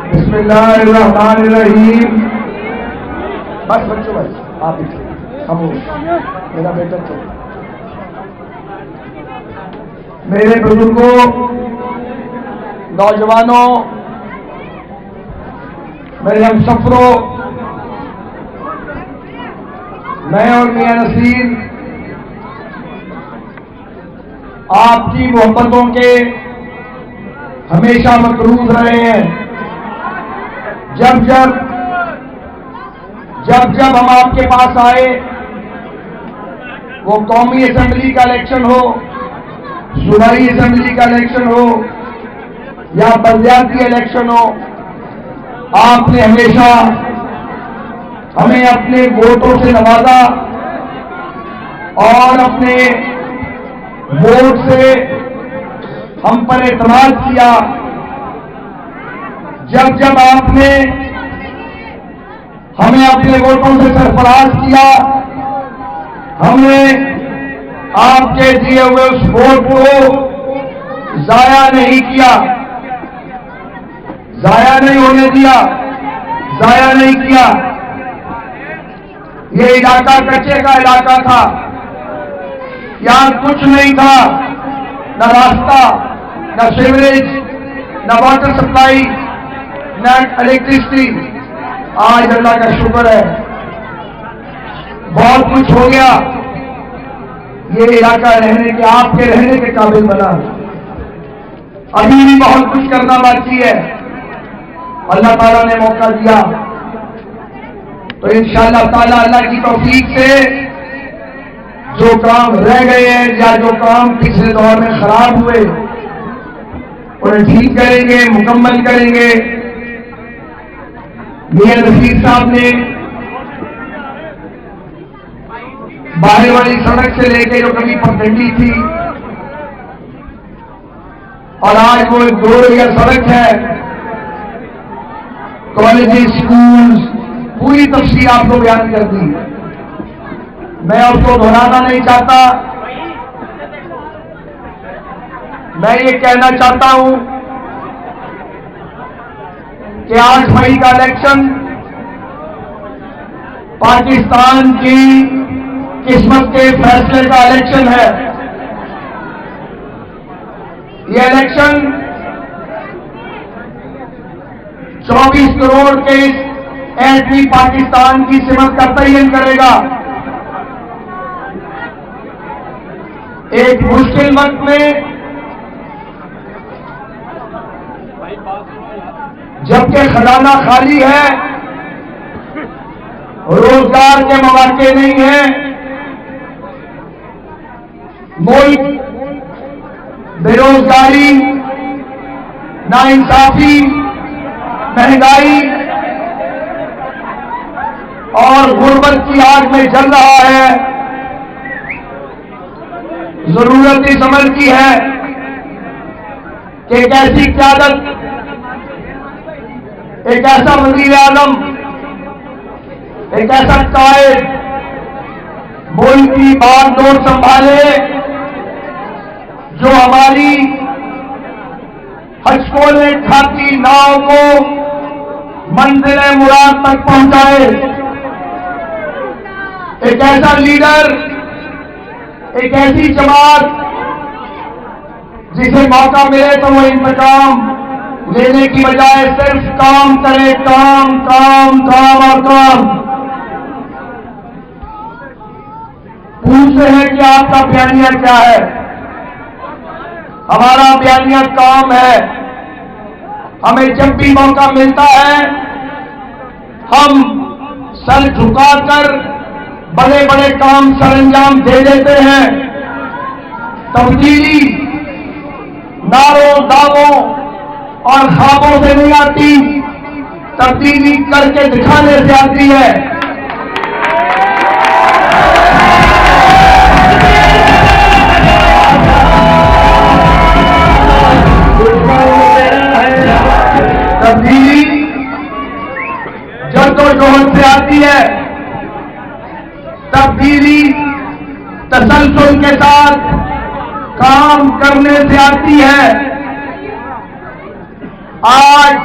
बिस्मिल्लाहिर्रहमानिर्रहीम। बस बच्चों बस आप ही हम मेरा बेटा तो मेरे बुजुर्गों, नौजवानों, मेरे हमसफरों, मैं और मियां नसीर आपकी मोहब्बतों के हमेशा मकरूज रहे हैं। जब जब हम आपके पास आए, वो कौमी असेंबली का इलेक्शन हो, सूबाई असेंबली का इलेक्शन हो या बलदियाती इलेक्शन हो, आपने हमेशा हमें अपने वोटों से नवाजा और अपने वोट से हम पर एतमाद किया। जब आपने हमें अपने वोटों से सरफराज किया, हमने आपके दिए हुए उस वोट को जाया नहीं किया, जाया नहीं होने दिया, जाया नहीं किया। ये इलाका कच्चे का इलाका था, यहां कुछ नहीं था, न रास्ता, न सीवरेज, न वाटर सप्लाई, न इलेक्ट्रिसिटी। आज अल्लाह का शुक्र है बहुत कुछ हो गया, ये इलाका रहने के, आपके रहने के काबिल बना। अभी भी बहुत कुछ करना बाकी है, अल्लाह ताला ने मौका दिया तो इंशाअल्लाह ताला अल्लाह की तौफीक से जो काम रह गए हैं या जो काम पिछले दौर में खराब हुए उन्हें ठीक करेंगे, मुकम्मल करेंगे। मियां नसीर साहब ने बाहर वाली सड़क से लेके जो कभी पगडंडी थी और आज वो एक 2 रोडिया सड़क है, कॉलेजेस, स्कूल्स, पूरी तफसील आपको बयान कर दी। मैं उसको दोहराना नहीं चाहता। मैं ये कहना चाहता हूं कि 8 मई का इलेक्शन पाकिस्तान की किस्मत के फैसले का इलेक्शन है। ये इलेक्शन 24 करोड़ के एंट्री पाकिस्तान की सिमत का तयन करेगा। एक मुश्किल वक्त में जबकि खजाना खाली है, रोजगार के मौके नहीं है, मुल्क बेरोजगारी, नाइंसाफी, महंगाई और गुर्बत की आग में जल रहा है। जरूरत इस अमल की है कि एक ऐसी क़यादत, एक ऐसा वज़ीर आज़म, एक ऐसा कायद मुल्क की बागडोर संभाले जो हमारी हचकोले खाती नाव को मंजिल मुराद तक पहुंचाए। एक ऐसा लीडर, एक ऐसी जमात जिसे मौका मिले तो वो इंतकाम लेने की बजाय सिर्फ काम करे, काम काम काम और काम। पूछते हैं कि आपका बयानिया क्या है? हमारा बयानिया काम है। हमें जब भी मौका मिलता है हम सर झुकाकर बड़े बड़े काम सरंजाम दे देते हैं। तब्दीली नारों, दावों और ख्वाबों से नहीं आती, तब्दीली करके दिखाने से आती है। तब्दीली जद्दोजहद से आती है, तब्दीली तसलसल के साथ काम करने से आती है। आज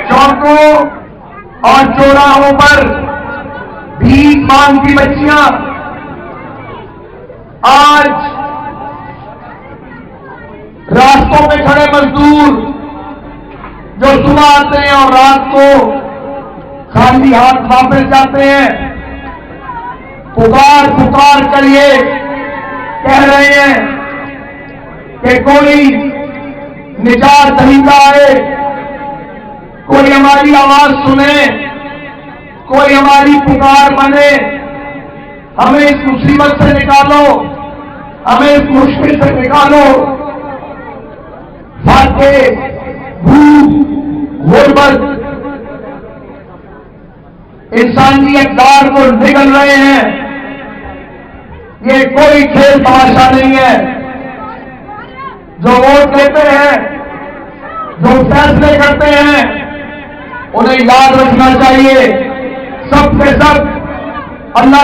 चौकों और चौराहों पर भीख मांगती बच्चियां, आज रास्तों में खड़े मजदूर जो सुबह आते हैं और रात को खाली हाथ वापस जाते हैं, पुकार पुकार कर ये कह रहे हैं कि कोई निजात दहिंदा आए, कोई हमारी आवाज सुने, कोई हमारी पुकार बने, हमें इस मुसीबत से निकालो, हमें इस मुश्किल से निकालो। फाके, भूख, गुर्बत इंसानी अकदार को निगल रहे हैं। ये कोई खेल तमाशा नहीं है। जो वोट देते हैं, जो फैसले करते हैं, उन्हें याद रखना चाहिए सब के सब अल्लाह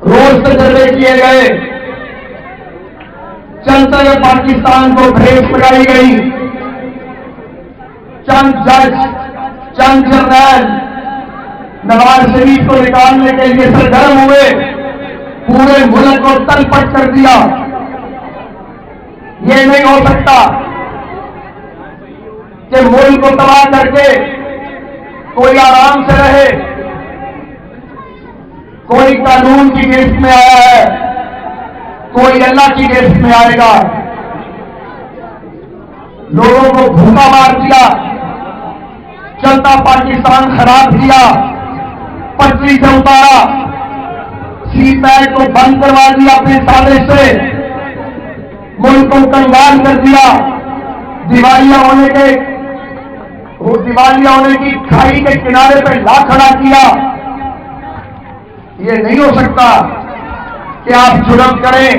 रोज तजर्बे किए गए, चलते हुए पाकिस्तान को ब्रेक लगाई गई। चंद जज, चंद जर्नैल नवाज शरीफ को निकालने के लिए सरगर्म हुए, पूरे मुल्क को तलपट कर दिया। ये नहीं हो सकता कि मुल्क को तबाह करके कोई आराम से रहे। कोई कानून की गिरफ्त में आया है, कोई अल्लाह की गिरफ्त में आएगा। लोगों को भूखा मार दिया, चलता पाकिस्तान खराब किया, पटरी से उतारा, सीपैक को बंद करवा दिया अपने साजिश से, मुल्क को कंगाल कर दिया। दिवालिया होने की खाई के किनारे पर ला खड़ा किया। ये नहीं हो सकता कि आप जुर्म करें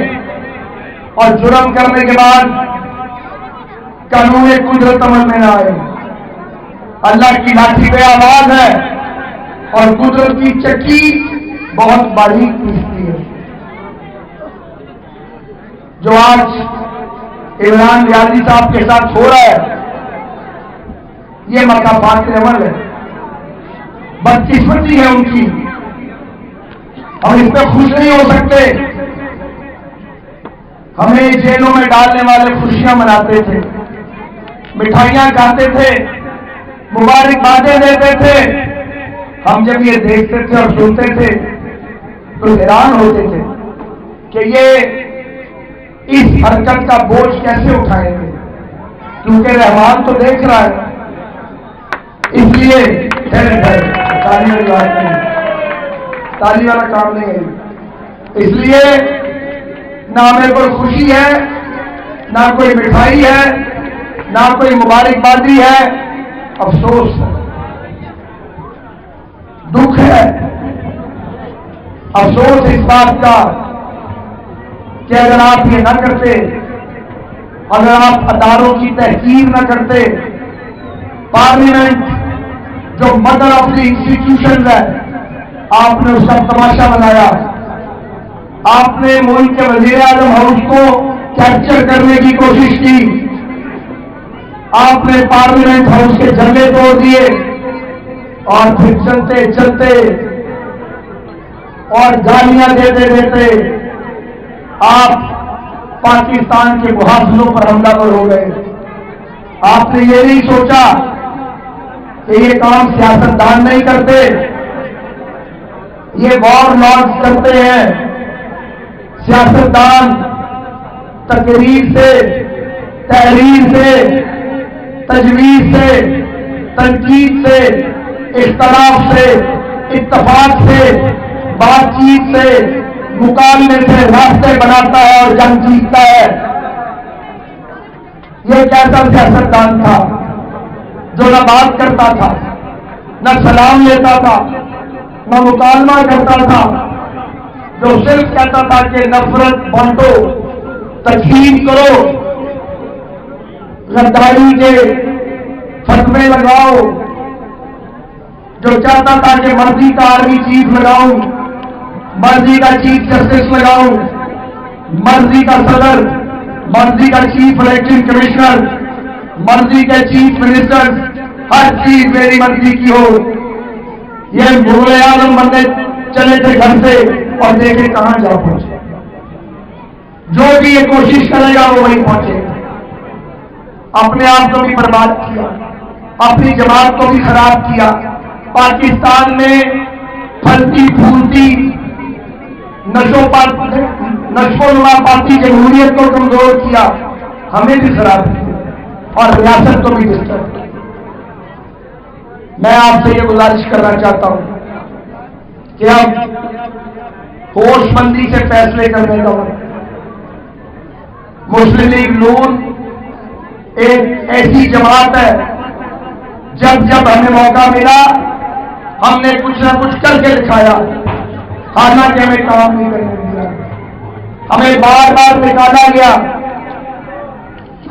और जुर्म करने के बाद कानून कुदरत अमल में न आए। अल्लाह की लाठी पे आवाज है और कुदरत की चक्की बहुत बारीक पीसती है। जो आज इमरान रियाजी साहब के साथ हो रहा है, ये मकाफात के अमल है, बदकिस्मती है उनकी। हम इस पर खुश नहीं हो सकते। हमें जेलों में डालने वाले खुशियां मनाते थे, मिठाइयां खाते थे, मुबारकबादें देते थे। हम जब ये देखते थे और सुनते थे तो हैरान होते थे कि ये इस हरकत का बोझ कैसे उठाएंगे, क्योंकि रहमान तो देख रहा है। इसलिए ताली वाली बात नहीं, ताली वाला काम नहीं है। इसलिए ना हमें कोई खुशी है, ना कोई मिठाई है, ना कोई मुबारकबादी है, अफसोस है, दुख है। अफसोस इस बात का कि अगर आप ये न करते, अगर आप अदारों की तहकीर न करते, पार्लियामेंट जो मदर ऑफ द इंस्टीट्यूशन है, आपने उसका तमाशा बनाया। आपने मुल्क के वजीर आजम हाउस को कैप्चर करने की कोशिश की। आपने पार्लियामेंट हाउस के झंडे तोड़ दिए और फिर चलते चलते और गालियां देते देते आप पाकिस्तान के मुहाफिजों पर हमलावर हो गए। आपने ये नहीं सोचा कि ये काम सियासतदान नहीं करते, ये वॉर लॉर्ड्स करते हैं। सियासतदान तकरीर से, तहरीर से, तजवीज से, तनकीद से, इख्तलाफ से, इत्तफाक से, बातचीत से, मुकाबले से रास्ते बनाता है और जंग जीतता है। ये कैसा सियासतदान था जो न बात करता था, न सलाम लेता था, न मुकालमा करता था, जो सिर्फ कहता था कि नफरत बांटो, तकसीम करो, गद्दारी के फतवे लगाओ, जो चाहता था कि मर्जी का आर्मी चीफ लगाऊं, मर्जी का चीफ जस्टिस लगाऊं, मर्जी का सदर, मर्जी का चीफ इलेक्शन कमिश्नर, मर्जी के चीफ मिनिस्टर, हर चीज मेरी मर्जी की हो। ये मुगल आजम बनने चले थे घर से और देखे कहां जा पहुंचे। जो भी ये कोशिश करेगा वो वहीं पहुंचेगा। अपने आप को भी बर्बाद किया, अपनी जमात को भी खराब किया, पाकिस्तान में फलती फूलती नशोनुमा पाती जमहूरियत को कमजोर किया, हमें भी खराब किया और रियासत को भी डिस्टर्ब किया। मैं आपसे ये गुजारिश करना चाहता हूं कि अब होशमंदी से फैसले करने का वक्त। मुस्लिम लीग नून एक ऐसी जमात है, जब जब हमें मौका मिला हमने कुछ ना कुछ करके दिखाया, हालांकि हमें काम नहीं करने दिया, हमें बार बार निकाला गया,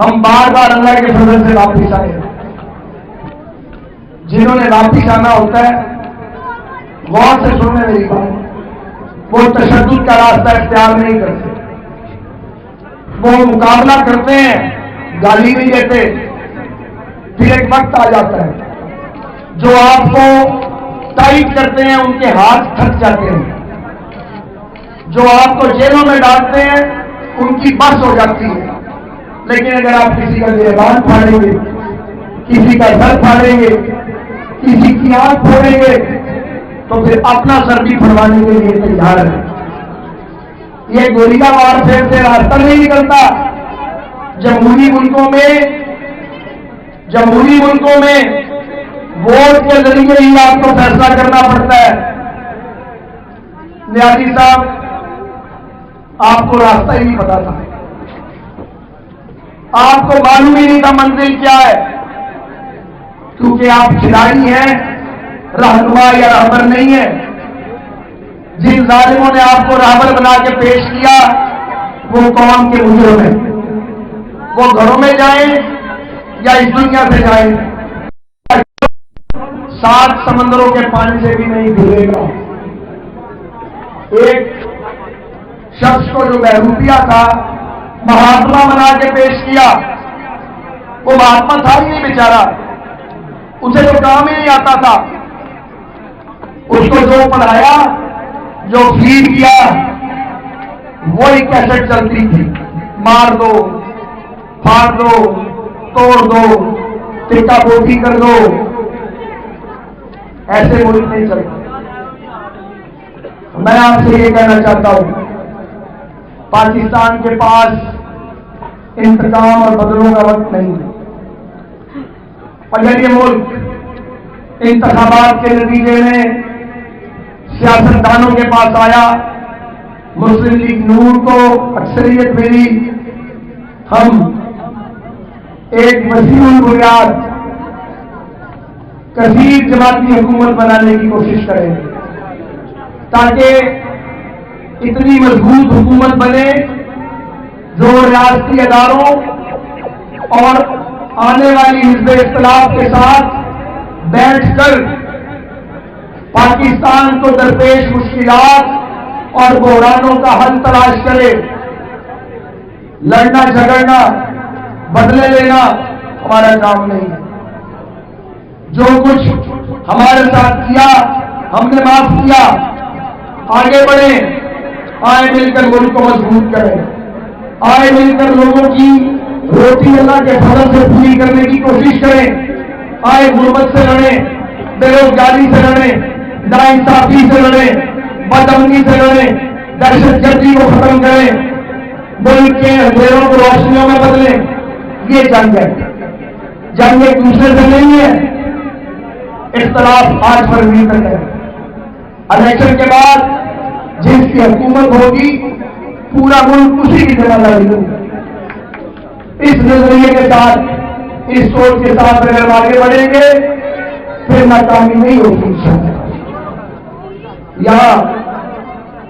हम बार बार अल्लाह के फजल से वापिस आए। जिन्होंने वापिस आना होता है गौर से सुनने मेरी बात, वो तशद्दुद का रास्ता इख्तियार नहीं करते, वो मुकाबला करते हैं, गाली नहीं देते। फिर एक वक्त आ जाता है जो आपको टाइट करते हैं उनके हाथ थक जाते हैं, जो आपको जेलों में डालते हैं उनकी बस हो जाती है। लेकिन अगर आप किसी का गिरबान फाड़ेंगे, किसी का सर फाड़ेंगे, किसी की आंख फोड़ेंगे, तो फिर अपना सर भी फड़वाने के लिए तैयार है। ये गोलियां वारफेयर से रास्ता नहीं निकलता। जमहूरी मुल्कों में वोट के जरिए ही आपको फैसला करना पड़ता है। न्याजी साहब, आपको रास्ता ही नहीं पता था, आपको मालूम ही नहीं था मंजिल क्या है, क्योंकि आप खिलाड़ी हैं, रहनुमा या रहबर नहीं है। जिन जालिमों ने आपको रहबर बना के पेश किया वो कौम के मुजरिम हैं। वो घरों में जाएं या इस दुनिया से जाएं, 7 समंदरों के पानी से भी नहीं भिगेगा। एक शख्स को जो बहरूपिया था महात्मा बना के पेश किया, वो महात्मा था ही नहीं बेचारा, उसे तो काम ही नहीं आता था। उसको जो पढ़ाया, जो फीड किया, वही कैसेट चलती थी, मार दो, फाड़ दो, तोड़ दो, टिक्का पोती कर दो। ऐसे मुल्क नहीं चलते। मैं आपसे ये कहना चाहता हूं, पाकिस्तान के पास इंतकाम और बदलों का वक्त नहीं है। अगर ये मुल्क इंतखाबात के नतीजे में सियासतदानों के पास आया, मुस्लिम लीग नून को अक्सरियत मिली, हम एक वसीउल बुनियाद कसीर जमाती हुकूमत बनाने की कोशिश करेंगे, ताकि इतनी मजबूत हुकूमत बने जो रियासती अदारों और आने वाली हिज़्ब इख्तिलाफ के साथ बैठकर पाकिस्तान को दरपेश मुश्किलात और बहरानों का हल तलाश करे। लड़ना झगड़ना, बदले लेना हमारा काम नहीं है। जो कुछ हमारे साथ किया हमने माफ किया, आगे बढ़े, आए मिलकर मुल्क को मजबूत करें, आए मिलकर लोगों की रोटी अल्लाह के फजल से पूरी करने की कोशिश करें, आए गुर्बत से लड़ें, बेरोजगारी से लड़ें, नाइंसाफी से लड़ें, बदअमनी से लड़ें, दहशतगर्दी को खत्म करें, मुल्क के अंधेरों को रोशनियों में बदलें। ये जंग है, जंग एक दूसरे से नहीं है। इख्तिलाफ 8 फरवरी तक है। इलेक्शन के बाद जिसकी हुकूमत होगी पूरा मुल्क उसी की जिम्मेदारी होगी। इस नजरिए के साथ, इस सोच के साथ अगर आगे बढ़ेंगे फिर नाकामी नहीं होगी इंशाअल्लाह। यहां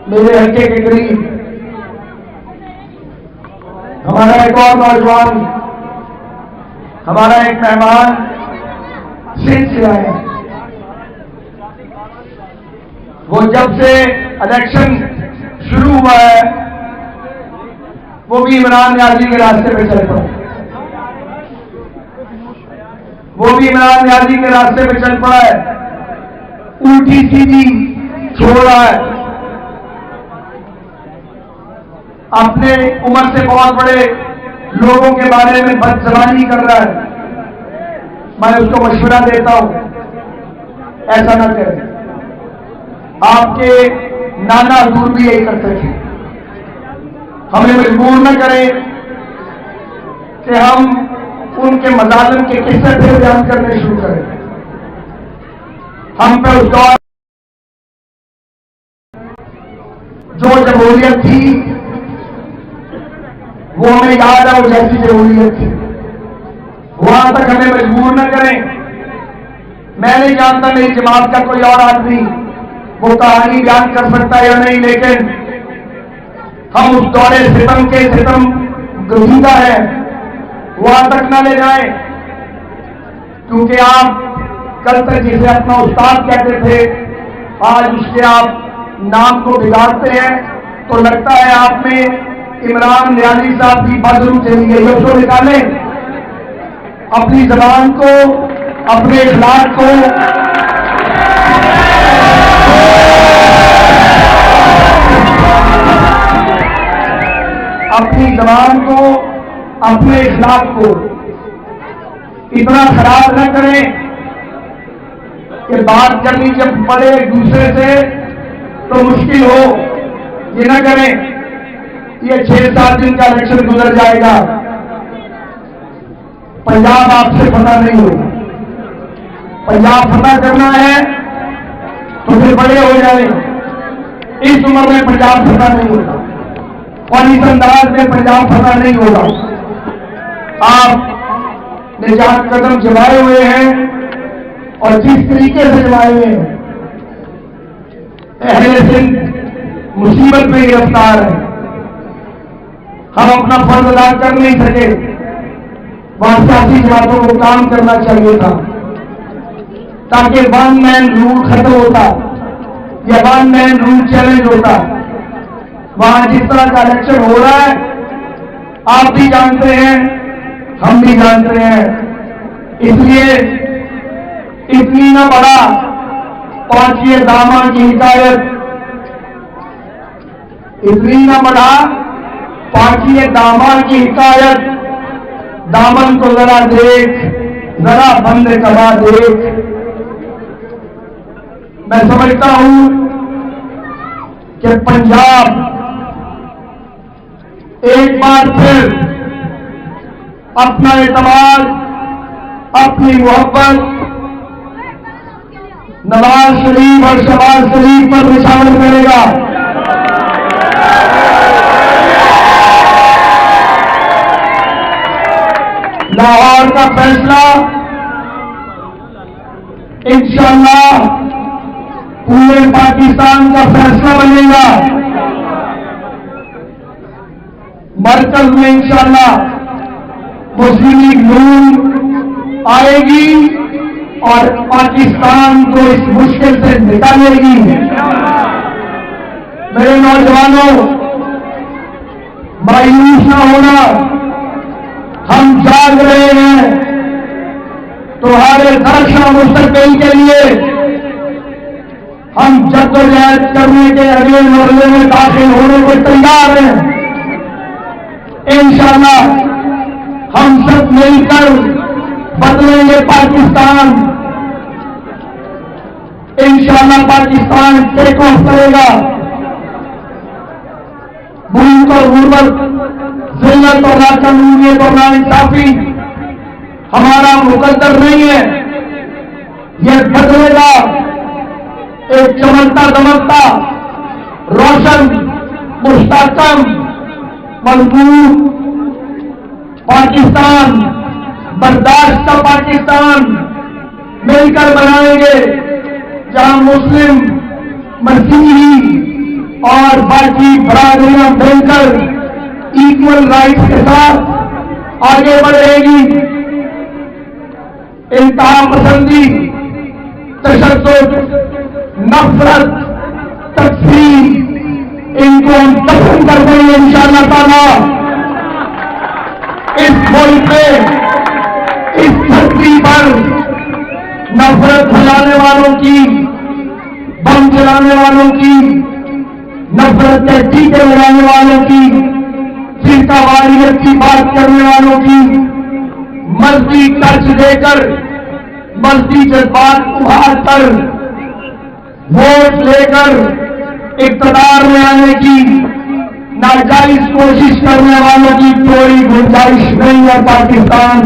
मेरे हल्के के करीब हमारा एक और नौजवान, हमारा एक मेहमान सिंध से आए, वो जब से इलेक्शन शुरू हुआ है वो भी इमरान न्याजी के रास्ते पे चल पड़ा, वो भी इमरान न्याजी के रास्ते पे चल पड़ा है, उल्टी सीधी छोड़ रहा है, अपने उम्र से बहुत बड़े लोगों के बारे में बदजबानी कर रहा है। मैं उसको मशवरा देता हूं, ऐसा ना करें। आपके नाना हजूर भी यही करते थे। हमें मजबूर न करें कि हम उनके मजालिम के किस्से फिर बयान करने शुरू करें। हम पे उस दौर जो जमहूरियत थी वो हमें याद है, वो जैसी जमहूरियत थी, वहां तक हमें मजबूर न करें। मैं नहीं जानता मेरी जमात का कोई और आदमी वो कहानी बयान कर सकता है या नहीं, लेकिन हम उस दौरे सितम के सितम गजीदा है वहां तक ना ले जाएं, क्योंकि आप कल तक जिसे अपना उस्ताद कहते थे आज उसके आप नाम को बिगाड़ते हैं, तो लगता है आप में इमरान न्याजी साहब की बदरू चली गई। उसको निकालें, अपनी जबान को, अपने इखलाक को, अपनी जबान को, अपने इखलाक को इतना खराब न करें कि बात करनी जब पड़े एक दूसरे से तो मुश्किल हो। ये न करें। ये 6-7 दिन का इलेक्शन गुजर जाएगा, पंजाब आपसे फतह नहीं होगा। पंजाब फतह करना है तो फिर बड़े हो जाए। इस उम्र में पंजाब फतह नहीं होगा और इस अंदाज में पंजाब फतह नहीं होगा। आपने जहां कदम जमाए हुए हैं और जिस तरीके से जमाए हुए हैं, अहले सिंध मुसीबत में गिरफ्तार है। हम अपना फर्ज अदा कर नहीं सके, वहां सियासी जमातों को काम करना चाहिए था ताकि वन मैन रूल खत्म होता या वन मैन रूल चैलेंज होता। वहां जिस तरह का इलेक्शन हो रहा है आप भी जानते हैं, हम भी जानते हैं, इसलिए इतनी न बड़ा पहुंचिए दामन की हिदायत, इतनी न बड़ा पहुंचिए दामन की हिदायत, दामन को जरा देख, जरा बंद करा देख। मैं समझता हूं कि पंजाब एक बार फिर अपना एतमाद, अपनी मोहब्बत नवाज शरीफ और शहबाज शरीफ पर निशान करेगा। लाहौर का फैसला इंशाअल्लाह पूरे पाकिस्तान का फैसला बनेगा। मरकज में इंशाअल्लाह मुस्लिम लीग नून आएगी और पाकिस्तान को इस मुश्किल से निकालेगी। मेरे नौजवानों, मायूस न होना, हम जाग रहे हैं तुम्हारे दर्शन मुस्तकबिल के लिए। हम जद्दोजहद करने के अगले मरहले में दाखिल होने को तैयार हैं। इंशाअल्लाह हम सब मिलकर बदलेंगे पाकिस्तान। इंशाअल्लाह पाकिस्तान टेक ऑफ करेगा। मुल्क और गुर्बत, जिल्लत और नाकानूनियत और नाइंसाफी हमारा मुकद्दर नहीं है, यह बदलेगा। एक चमकता दमकता, रोशन, मुस्तहकम, मजबूत पाकिस्तान, बर्दाश्त का पाकिस्तान मिलकर बनाएंगे, जहां मुस्लिम, मसीही और बाकी बरादरियां मिलकर इक्वल राइट्स के साथ आगे बढ़ेगी। इंतहा पसंदी, तशद्दुद, नफरत तकसीम, इनको हम दफन कर देंगे इंशाअल्लाह ताला। इस मुल्क में, इस धरती पर नफरत फैलाने वालों की, बम चलाने वालों की, नफरत के टीके लगाने वालों की, फिरका वारियत की बात करने वालों की, मजहबी टच देकर, मजहबी जज्बात उभार कर, वोट लेकर इक़्तिदार में आने की नाजायज कोशिश करने वालों की कोई गुंजाइश नहीं है। पाकिस्तान